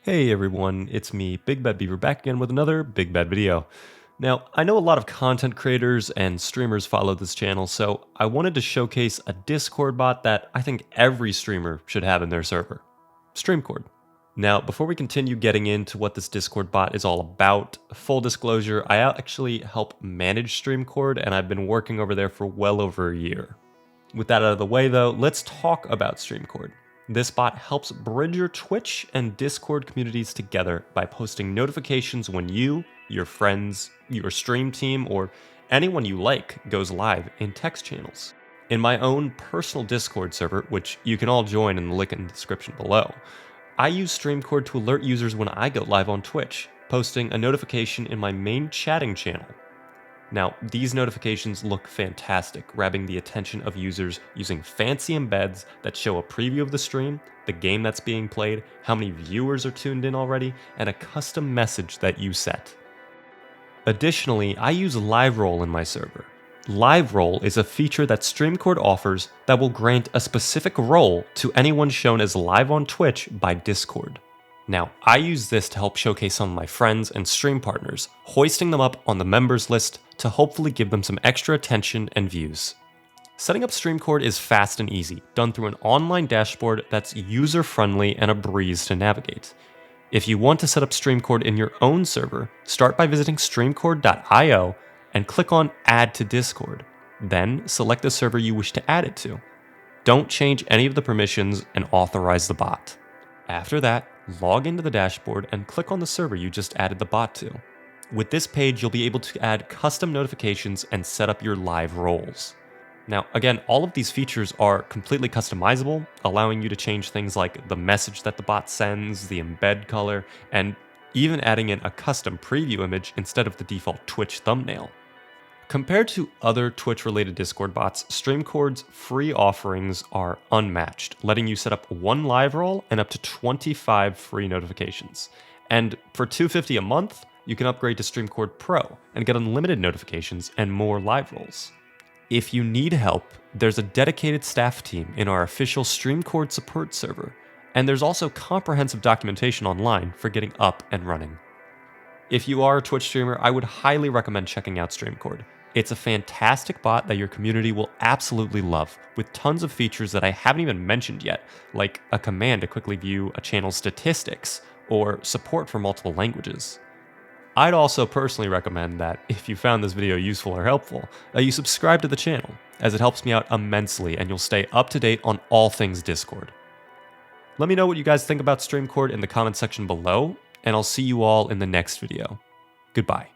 Hey everyone, it's me, Big Bad Beaver, back again with another Big Bad video. Now, I know a lot of content creators and streamers follow this channel, so I wanted to showcase a Discord bot that I think every streamer should have in their server, Streamcord. Now, before we continue getting into what this Discord bot is all about, full disclosure, I actually help manage Streamcord and I've been working over there for well over a year. With that out of the way though, let's talk about Streamcord. This bot helps bridge your Twitch and Discord communities together by posting notifications when you, your friends, your stream team, or anyone you like goes live in text channels. In my own personal Discord server, which you can all join in the link in the description below, I use Streamcord to alert users when I go live on Twitch, posting a notification in my main chatting channel. Now, these notifications look fantastic, grabbing the attention of users using fancy embeds that show a preview of the stream, the game that's being played, how many viewers are tuned in already, and a custom message that you set. Additionally, I use Live Roll in my server. Live Roll is a feature that Streamcord offers that will grant a specific role to anyone shown as live on Twitch by Discord. Now, I use this to help showcase some of my friends and stream partners, hoisting them up on the members list to hopefully give them some extra attention and views. Setting up Streamcord is fast and easy, done through an online dashboard that's user-friendly and a breeze to navigate. If you want to set up Streamcord in your own server, start by visiting streamcord.io and click on Add to Discord. Then select the server you wish to add it to. Don't change any of the permissions and authorize the bot. After that, log into the dashboard and click on the server you just added the bot to. With this page, you'll be able to add custom notifications and set up your live roles. Now, again, all of these features are completely customizable, allowing you to change things like the message that the bot sends, the embed color, and even adding in a custom preview image instead of the default Twitch thumbnail. Compared to other Twitch-related Discord bots, Streamcord's free offerings are unmatched, letting you set up one live role and up to 25 free notifications. And for $250 a month, you can upgrade to Streamcord Pro and get unlimited notifications and more live roles. If you need help, there's a dedicated staff team in our official Streamcord support server, and there's also comprehensive documentation online for getting up and running. If you are a Twitch streamer, I would highly recommend checking out Streamcord. It's a fantastic bot that your community will absolutely love, with tons of features that I haven't even mentioned yet, like a command to quickly view a channel's statistics, or support for multiple languages. I'd also personally recommend that, if you found this video useful or helpful, that you subscribe to the channel, as it helps me out immensely and you'll stay up to date on all things Discord. Let me know what you guys think about Streamcord in the comment section below, and I'll see you all in the next video. Goodbye.